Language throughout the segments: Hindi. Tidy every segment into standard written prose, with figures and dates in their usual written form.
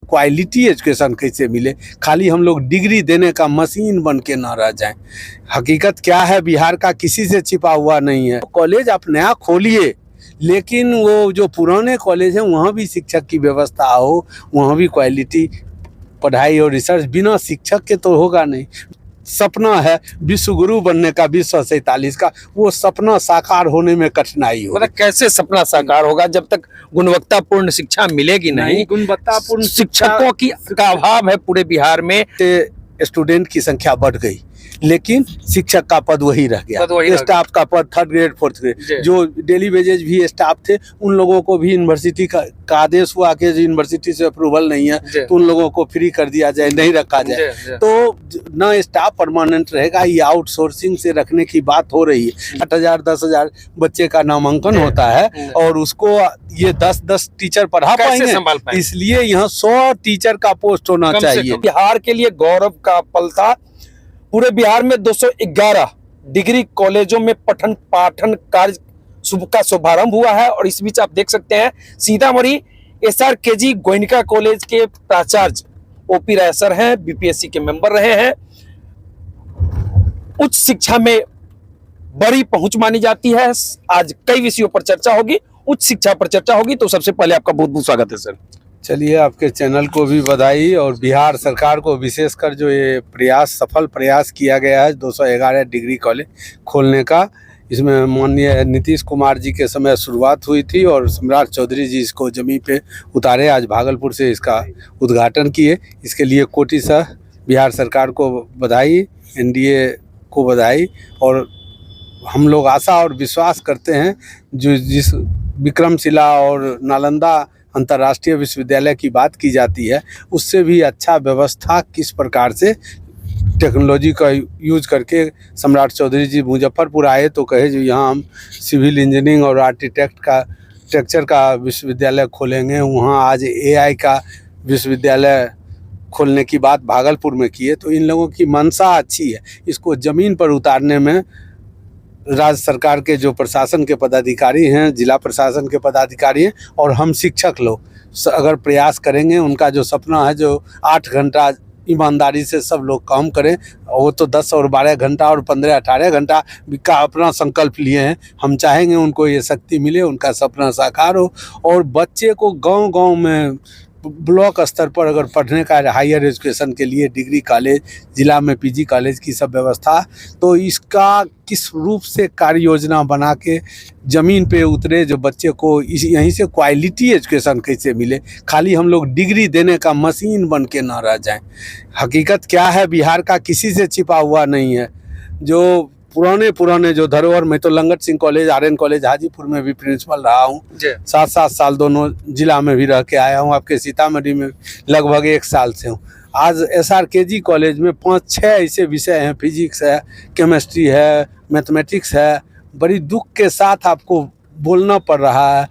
क्वालिटी एजुकेशन कैसे मिले, खाली हम लोग डिग्री देने का मशीन बन के ना रह जाएं। हकीकत क्या है, बिहार का किसी से छिपा हुआ नहीं है। कॉलेज आप नया खोलिए, लेकिन वो जो पुराने कॉलेज हैं वहाँ भी शिक्षक की व्यवस्था हो, वहाँ भी क्वालिटी पढ़ाई और रिसर्च। बिना शिक्षक के तो होगा नहीं। सपना है विश्व गुरु बनने का 2047 का, वो सपना साकार होने में कठिनाई हो। मतलब कैसे सपना साकार होगा जब तक गुणवत्तापूर्ण शिक्षा मिलेगी नहीं। गुणवत्तापूर्ण शिक्षकों का अभाव है पूरे बिहार में। स्टूडेंट की संख्या बढ़ गई, लेकिन शिक्षक का पद वही रह गया। स्टाफ का पद 3rd ग्रेड 4th ग्रेड, जो डेली वेजेज भी स्टाफ थे उन लोगों को भी यूनिवर्सिटी का आदेश हुआ कि यूनिवर्सिटी से अप्रूवल नहीं है तो उन लोगों को फ्री कर दिया जाए, नहीं रखा जाए। तो न स्टाफ परमानेंट रहेगा, ये आउटसोर्सिंग से रखने की बात हो रही है। 8,000 10,000 बच्चे का नामांकन होता है और उसको ये 10 टीचर पढ़ा पाएंगे, इसलिए यहाँ 100 टीचर का पोस्ट होना चाहिए। बिहार के लिए गौरव का पल था। पूरे बिहार में 211 डिग्री कॉलेजों में पठन पाठन कार्य का शुभारंभ हुआ है। और इस बीच आप देख सकते हैं सीतामढ़ी SRKG गोयनका कॉलेज के प्राचार्य OP राय सर हैं, BPSC के मेंबर रहे हैं। उच्च शिक्षा में बड़ी पहुंच मानी जाती है। आज कई विषयों पर चर्चा होगी, उच्च शिक्षा पर चर्चा होगी। तो सबसे पहले आपका बहुत बहुत स्वागत है सर। चलिए, आपके चैनल को भी बधाई और बिहार सरकार को विशेषकर जो ये सफल प्रयास किया गया है 211 डिग्री कॉलेज खोलने का। इसमें माननीय नीतीश कुमार जी के समय शुरुआत हुई थी और सम्राट चौधरी जी इसको जमीन पे उतारे। आज भागलपुर से इसका उद्घाटन किए, इसके लिए कोटि से बिहार सरकार को बधाई, NDA को बधाई। और हम लोग आशा और विश्वास करते हैं जिस विक्रमशिला और नालंदा अंतर्राष्ट्रीय विश्वविद्यालय की बात की जाती है, उससे भी अच्छा व्यवस्था किस प्रकार से टेक्नोलॉजी का यूज करके सम्राट चौधरी जी मुजफ्फरपुर आए तो कहे जो यहाँ हम सिविल इंजीनियरिंग और आर्किटेक्चर का विश्वविद्यालय खोलेंगे। वहाँ आज AI का विश्वविद्यालय खोलने की बात भागलपुर में की है। तो इन लोगों की मंशा अच्छी है, इसको ज़मीन पर उतारने में राज्य सरकार के जो प्रशासन के पदाधिकारी हैं, जिला प्रशासन के पदाधिकारी हैं और हम शिक्षक लोग अगर प्रयास करेंगे, उनका जो सपना है जो 8 घंटा ईमानदारी से सब लोग काम करें, वो तो 10 और 12 घंटा और 15-18 घंटा का अपना संकल्प लिए हैं। हम चाहेंगे उनको ये शक्ति मिले, उनका सपना साकार हो और बच्चे को गांव-गांव में ब्लॉक स्तर पर अगर पढ़ने का हायर एजुकेशन के लिए डिग्री कॉलेज, जिला में PG कॉलेज की सब व्यवस्था, तो इसका किस रूप से कार्य योजना बना के ज़मीन पे उतरे, जो बच्चे को यहीं से क्वालिटी एजुकेशन कैसे मिले, खाली हम लोग डिग्री देने का मशीन बन के ना रह जाएं। हकीकत क्या है, बिहार का किसी से छिपा हुआ नहीं है। जो पुराने जो धरोहर, मैं तो Langat Singh college, RN college Hajipur में भी प्रिंसिपल रहा हूँ, 7 साल दोनों जिला में भी रह के आया हूँ। आपके सीतामढ़ी में लगभग 1 साल से हूँ। आज SRKG कॉलेज में 5-6 ऐसे विषय हैं, फिजिक्स है, केमिस्ट्री है, मैथमेटिक्स है। बड़ी दुख के साथ आपको बोलना पड़ रहा है,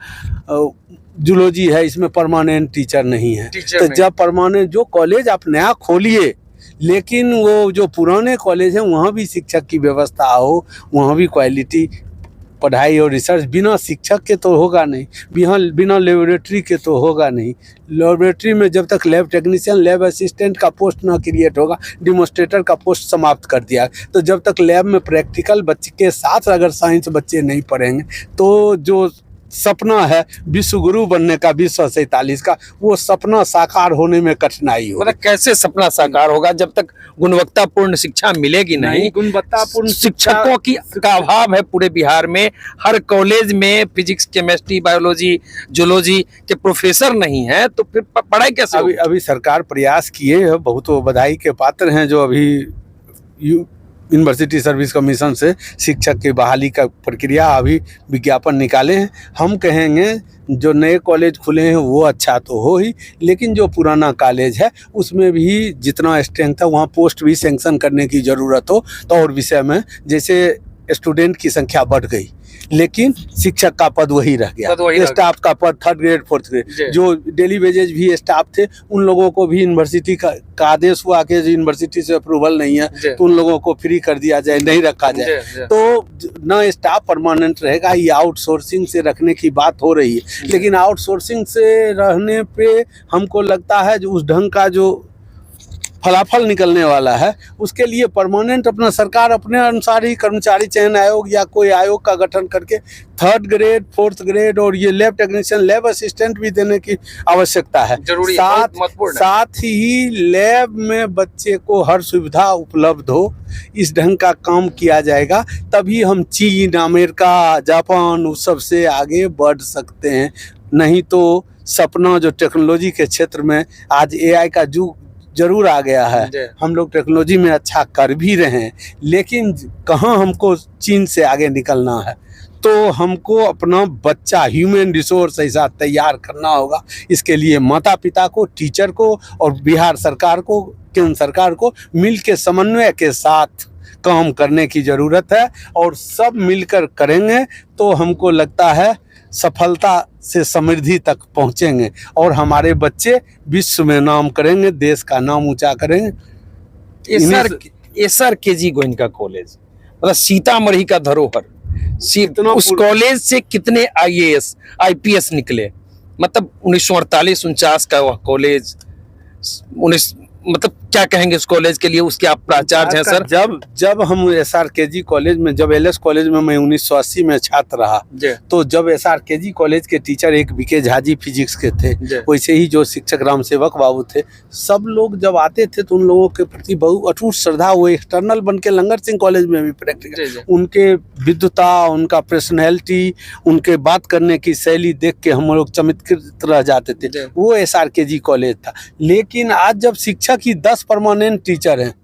जूलॉजी है, इसमें परमानेंट टीचर नहीं है। तो जब परमानेंट जो कॉलेज आप नया खोलिए, लेकिन वो जो पुराने कॉलेज हैं वहाँ भी शिक्षक की व्यवस्था हो, वहाँ भी क्वालिटी पढ़ाई और रिसर्च। बिना शिक्षक के तो होगा नहीं, बिना लेबोरेटरी के तो होगा नहीं। लेबोरेटरी में जब तक लैब टेक्नीशियन, लैब असिस्टेंट का पोस्ट ना क्रिएट होगा, डेमोन्स्ट्रेटर का पोस्ट समाप्त कर दिया। तो जब तक लैब में प्रैक्टिकल बच्चे के साथ अगर साइंस बच्चे नहीं पढ़ेंगे, तो जो सपना है विश्व गुरु बनने का 2047 का, वो सपना साकार होने में कठिनाई हो। मतलब कैसे सपना साकार होगा जब तक गुणवत्तापूर्ण शिक्षा मिलेगी नहीं। गुणवत्तापूर्ण शिक्षकों का अभाव है पूरे बिहार में। हर कॉलेज में फिजिक्स, केमिस्ट्री, बायोलॉजी, जूलॉजी के प्रोफेसर नहीं है, तो फिर पढ़ाई कैसे होगी? अभी सरकार प्रयास किए है, बहुत बधाई के पात्र हैं जो अभी यूनिवर्सिटी सर्विस कमीशन से शिक्षक की बहाली का प्रक्रिया अभी विज्ञापन निकाले हैं। हम कहेंगे जो नए कॉलेज खुले हैं वो अच्छा तो हो ही, लेकिन जो पुराना कॉलेज है उसमें भी जितना स्ट्रेंथ है वहाँ पोस्ट भी सेंक्शन करने की ज़रूरत हो। तो और विषय में जैसे स्टूडेंट की संख्या बढ़ गई, लेकिन शिक्षक का पद वही रह गया, स्टाफ का पद 3rd ग्रेड 4th ग्रेड। जो डेली वेजेज भी स्टाफ थे उन लोगों को भी यूनिवर्सिटी का आदेश हुआ कि यूनिवर्सिटी से अप्रूवल नहीं है तो उन लोगों को फ्री कर दिया जाए, नहीं रखा जाए। तो न स्टाफ परमानेंट रहेगा, ये आउटसोर्सिंग से रखने की बात हो रही है। लेकिन आउटसोर्सिंग से रहने पे हमको लगता है जो उस ढंग का जो फलाफल निकलने वाला है उसके लिए परमानेंट अपना सरकार अपने अनुसार ही कर्मचारी चयन आयोग या कोई आयोग का गठन करके 3rd ग्रेड 4th ग्रेड और ये लैब टेक्नीशियन लैब असिस्टेंट भी देने की आवश्यकता है। साथ ही लैब में बच्चे को हर सुविधा उपलब्ध हो, इस ढंग का काम किया जाएगा तभी हम चीन, अमेरिका, जापान उस सब से आगे बढ़ सकते हैं। नहीं तो सपना जो टेक्नोलॉजी के क्षेत्र में आज AI का युग जरूर आ गया है, हम लोग टेक्नोलॉजी में अच्छा कर भी रहे हैं, लेकिन कहाँ हमको चीन से आगे निकलना है तो हमको अपना बच्चा ह्यूमन रिसोर्स ऐसा तैयार करना होगा। इसके लिए माता पिता को, टीचर को और बिहार सरकार को, केंद्र सरकार को मिल के समन्वय के साथ काम करने की ज़रूरत है और सब मिलकर करेंगे तो हमको लगता है सफलता से समृद्धि तक पहुंचेंगे और हमारे बच्चे विश्व में नाम करेंगे, देश का नाम ऊंचा करेंगे। एसआर केजी गोयनका कॉलेज मतलब सीतामढ़ी का धरोहर, उस कॉलेज से कितने IAS IPS निकले। मतलब 1948-49 का वह कॉलेज, मतलब क्या कहेंगे उस कॉलेज के लिए, उसके आप प्राचार्य हैं सर। जब हम SRKG कॉलेज में, जब LS कॉलेज में मैं 1980 में छात्र रहा तो जब SRKG कॉलेज के टीचर एक BK झा जी फिजिक्स के थे, वैसे ही जो शिक्षक राम सेवक बाबू थे, सब लोग जब आते थे तो उन लोगों के प्रति बहुत अटूट श्रद्धा। वो एक्सटर्नल बन के लंगर सिंह कॉलेज में भी प्रैक्टिकल, उनके विद्वता, उनका पर्सनैलिटी, उनके बात करने की शैली देख के हम लोग चमत्कृत रह जाते थे। वो SRKG कॉलेज था। लेकिन आज जब शिक्षक ही 10 परमानेंट टीचर हैं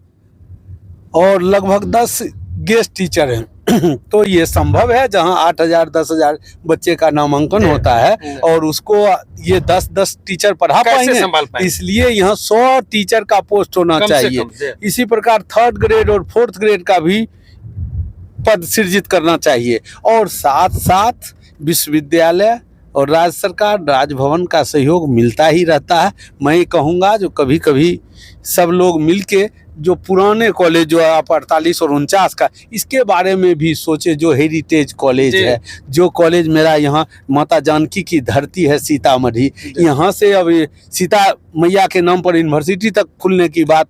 और लगभग 10 गेस्ट टीचर हैं तो ये संभव है जहां 8,000 10,000 बच्चे का नामांकन होता है और उसको ये 10 टीचर पढ़ा पाएंगे। इसलिए यहाँ 100 टीचर का पोस्ट होना चाहिए। इसी प्रकार 3rd ग्रेड और 4th ग्रेड का भी पद सृजित करना चाहिए और साथ साथ विश्वविद्यालय और राज्य सरकार, राजभवन का सहयोग मिलता ही रहता है। मैं कहूँगा जो कभी कभी सब लोग मिलके जो पुराने कॉलेज जो आप 48 और 49 का, इसके बारे में भी सोचे। जो हेरिटेज कॉलेज है, जो कॉलेज मेरा यहाँ माता जानकी की धरती है सीतामढ़ी, यहाँ से अब सीता मैया के नाम पर यूनिवर्सिटी तक खुलने की बात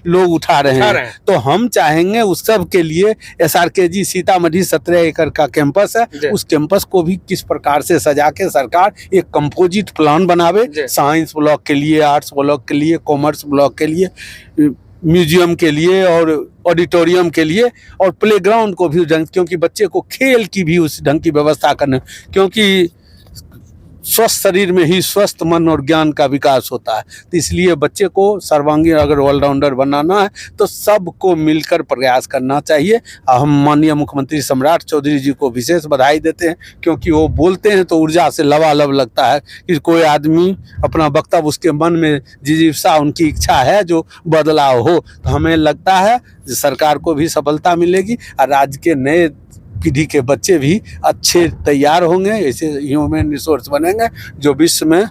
लोग उठा रहे हैं। तो हम चाहेंगे उस सब के लिए SRKG सीतामढ़ी 17 एकड़ का कैंपस है, उस कैंपस को भी किस प्रकार से सजा के सरकार एक कंपोजिट प्लान बनावे, साइंस ब्लॉक के लिए, आर्ट्स ब्लॉक के लिए, कॉमर्स ब्लॉक के लिए, म्यूजियम के लिए और ऑडिटोरियम के लिए और प्लेग्राउंड को भी, क्योंकि बच्चे को खेल की भी उस ढंग की व्यवस्था करने, क्योंकि स्वस्थ शरीर में ही स्वस्थ मन और ज्ञान का विकास होता है। तो इसलिए बच्चे को सर्वांगीण अगर ऑलराउंडर बनाना है तो सबको मिलकर प्रयास करना चाहिए। हम माननीय मुख्यमंत्री सम्राट चौधरी जी को विशेष बधाई देते हैं, क्योंकि वो बोलते हैं तो ऊर्जा से लबालब लगता है कि कोई आदमी अपना वक्तव्य, उसके मन में जिज्ञासा, उनकी इच्छा है जो बदलाव हो। तो हमें लगता है सरकार को भी सफलता मिलेगी और राज्य के नए पीढ़ी के बच्चे भी अच्छे तैयार होंगे, ऐसे ह्यूमन रिसोर्स बनेंगे जो विश्व में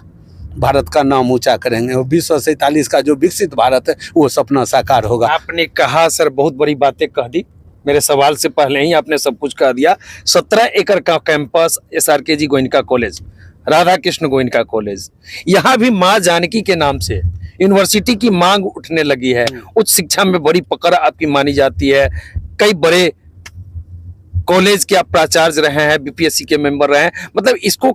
भारत का नाम ऊंचा करेंगे और 2047 का जो विकसित भारत है वो सपना साकार होगा। आपने कहा सर, बहुत बड़ी बातें कह दी, मेरे सवाल से पहले ही आपने सब कुछ कह दिया। 17 एकड़ का campus SRKG Goenka college, Radha Krishna Goenka college, यहाँ भी माँ जानकी के नाम से यूनिवर्सिटी की मांग उठने लगी है। उच्च शिक्षा में बड़ी पकड़ आपकी मानी जाती है। कई बड़े कॉलेज के आप प्राचार्य रहे हैं, BPSC के मेंबर रहे हैं, मतलब इसको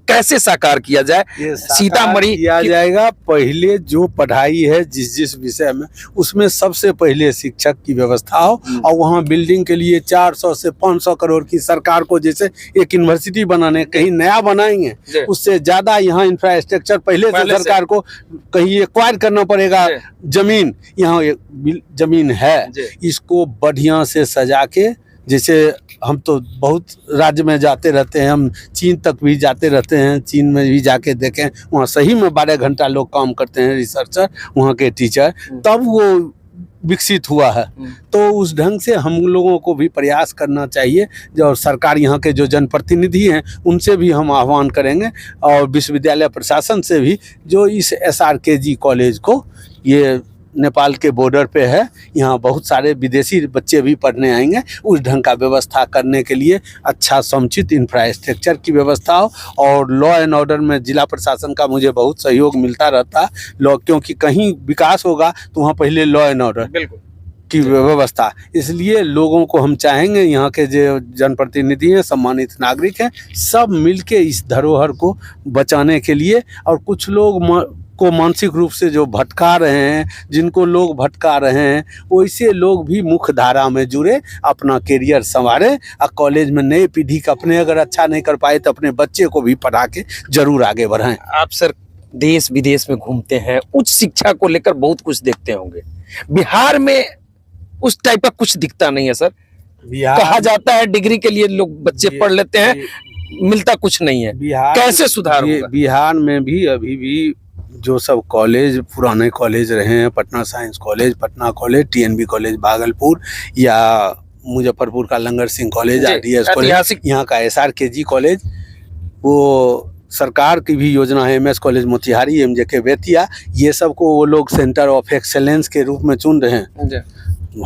कैसे साकार किया जाए? सीतामढ़ी किया जाएगा। पहले जो पढ़ाई है जिस विषय में, उसमें सबसे पहले शिक्षक की व्यवस्था हो और वहाँ बिल्डिंग के लिए 400 से 500 करोड़ की सरकार को, जैसे एक यूनिवर्सिटी बनाने कहीं नया बनाएंगे उससे ज्यादा यहाँ इंफ्रास्ट्रक्चर पहले से सरकार को कहीं एक्वायर करना पड़ेगा। जमीन, यहाँ जमीन है, इसको बढ़िया से सजा के, जैसे हम तो बहुत राज्य में जाते रहते हैं, हम चीन तक भी जाते रहते हैं, चीन में भी जाके देखें, वहाँ सही में 12 घंटा लोग काम करते हैं, रिसर्चर, वहाँ के टीचर। तब वो विकसित हुआ है। तो उस ढंग से हम लोगों को भी प्रयास करना चाहिए। जो सरकार यहाँ के जो जनप्रतिनिधि हैं उनसे भी हम आह्वान करेंगे और विश्वविद्यालय प्रशासन से भी, जो इस SRKG कॉलेज को, ये नेपाल के बॉर्डर पे है, यहाँ बहुत सारे विदेशी बच्चे भी पढ़ने आएंगे, उस ढंग का व्यवस्था करने के लिए अच्छा समुचित इंफ्रास्ट्रक्चर की व्यवस्था हो। और लॉ एंड ऑर्डर में जिला प्रशासन का मुझे बहुत सहयोग मिलता रहता है। लॉ, क्योंकि कहीं विकास होगा तो वहाँ पहले लॉ एंड ऑर्डर बिल्कुल की व्यवस्था, इसलिए लोगों को हम चाहेंगे, यहाँ के जो जनप्रतिनिधि हैं, सम्मानित नागरिक हैं, सब मिलके इस धरोहर को बचाने के लिए, और कुछ लोग को मानसिक रूप से जो भटका रहे हैं, जिनको लोग भटका रहे हैं, वैसे लोग भी मुख्य धारा में जुड़े, अपना करियर संवारे, और कॉलेज में नई पीढ़ी का, अपने अगर अच्छा नहीं कर पाए तो अपने बच्चे को भी पढ़ा के जरूर आगे बढ़ाएं। आप सर देश विदेश में घूमते हैं, उच्च शिक्षा को लेकर बहुत कुछ देखते होंगे, बिहार में उस टाइप का कुछ दिखता नहीं है सर। कहा जाता है डिग्री के लिए लोग बच्चे पढ़ लेते हैं, मिलता कुछ नहीं है। बिहार कैसे सुधार होगा? बिहार में भी अभी भी जो सब कॉलेज, पुराने कॉलेज रहे हैं, Patna science college, Patna college, TNB college Bhagalpur, या मुजफ्फरपुर का लंगर सिंह कॉलेज, RDS कॉलेज, यहाँ का SRKG कॉलेज, वो सरकार की भी योजना है, MS college Motihari, MJK Bettiah, ये सब को वो लोग सेंटर ऑफ एक्सेलेंस के रूप में चुन रहे हैं।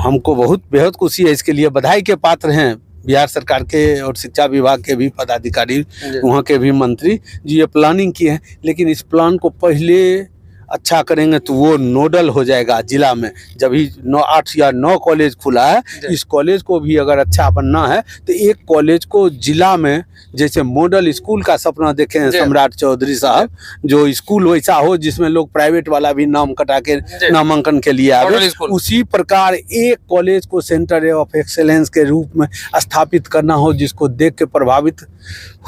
हमको बहुत बेहद खुशी है, इसके लिए बधाई के पात्र हैं बिहार सरकार के और शिक्षा विभाग के भी पदाधिकारी, वहाँ के भी मंत्री जी, ये प्लानिंग की है। लेकिन इस प्लान को पहले अच्छा करेंगे तो वो नोडल हो जाएगा जिला में। जब ही 8 या 9 कॉलेज खुला है, इस कॉलेज को भी अगर अच्छा बनना है तो एक कॉलेज को जिला में, जैसे मॉडल स्कूल का सपना देखे हैं सम्राट चौधरी साहब, जो स्कूल वैसा हो जिसमें लोग प्राइवेट वाला भी नाम कटा के नामांकन के लिए आवे, उसी प्रकार एक कॉलेज को सेंटर ऑफ एक्सेलेंस के रूप में स्थापित करना हो, जिसको देख के प्रभावित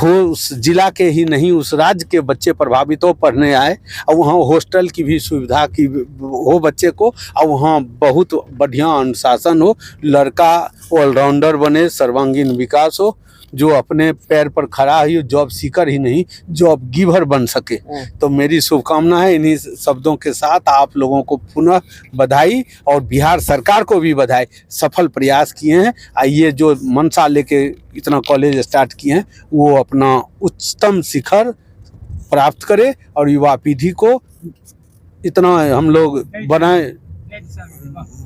हो, उस जिला के ही नहीं उस राज्य के बच्चे प्रभावित हो, पढ़ने आए, और वहाँ हॉस्टल की भी सुविधा की हो बच्चे को, और वहाँ बहुत बढ़िया अनुशासन हो, लड़का ऑलराउंडर बने, सर्वांगीण विकास हो, जो अपने पैर पर खड़ा ही, जॉब सीकर ही नहीं जॉब गिवर बन सके। तो मेरी शुभकामना है। इन्हीं शब्दों के साथ आप लोगों को पुनः बधाई, और बिहार सरकार को भी बधाई, सफल प्रयास किए हैं। आइए, जो मंशा लेके इतना कॉलेज स्टार्ट किए हैं, वो अपना उच्चतम शिखर प्राप्त करे, और युवा पीढ़ी को इतना हम लोग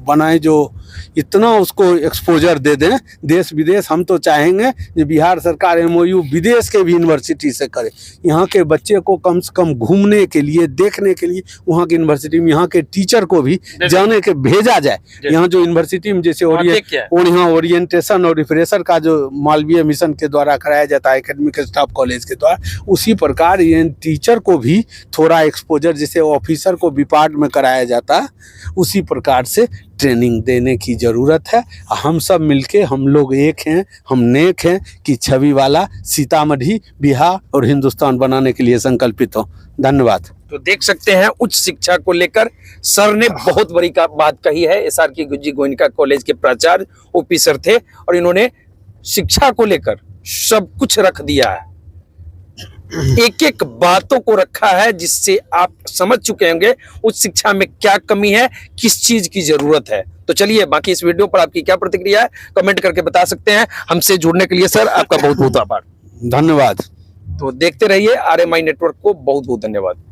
बनाए जो इतना उसको एक्सपोजर दे दें देश विदेश। हम तो चाहेंगे कि बिहार सरकार MOU विदेश के भी यूनिवर्सिटी से करे, यहाँ के बच्चे को कम से कम घूमने के लिए, देखने के लिए, वहाँ की यूनिवर्सिटी में यहाँ के टीचर को भी जाने के भेजा जाए। यहाँ जो यूनिवर्सिटी में जैसे यहाँ ओरिएंटेशन और रिफ्रेशर का जो मालवीय मिशन के द्वारा कराया जाता है एकेडमिक स्टाफ कॉलेज के द्वारा, उसी प्रकार ये टीचर को भी थोड़ा एक्सपोजर जैसे ऑफिसर को विपार्ट में कराया जाता है, उसी प्रकार से ट्रेनिंग देने की ज़रूरत है। हम सब मिलके, हम लोग एक हैं, हम नेक हैं कि छवि वाला सीतामढ़ी, बिहार और हिंदुस्तान बनाने के लिए संकल्पित हो। धन्यवाद। तो देख सकते हैं उच्च शिक्षा को लेकर सर ने बहुत बड़ी बात कही है। SRKG गोयनका कॉलेज के प्राचार्य OP सर थे, और इन्होंने शिक्षा को लेकर सब कुछ रख दिया है, एक एक बातों को रखा है, जिससे आप समझ चुके होंगे उच्च शिक्षा में क्या कमी है, किस चीज की जरूरत है। तो चलिए, बाकी इस वीडियो पर आपकी क्या प्रतिक्रिया है कमेंट करके बता सकते हैं। हमसे जुड़ने के लिए सर आपका बहुत बहुत आभार, धन्यवाद। तो देखते रहिए RMI नेटवर्क को। बहुत बहुत धन्यवाद।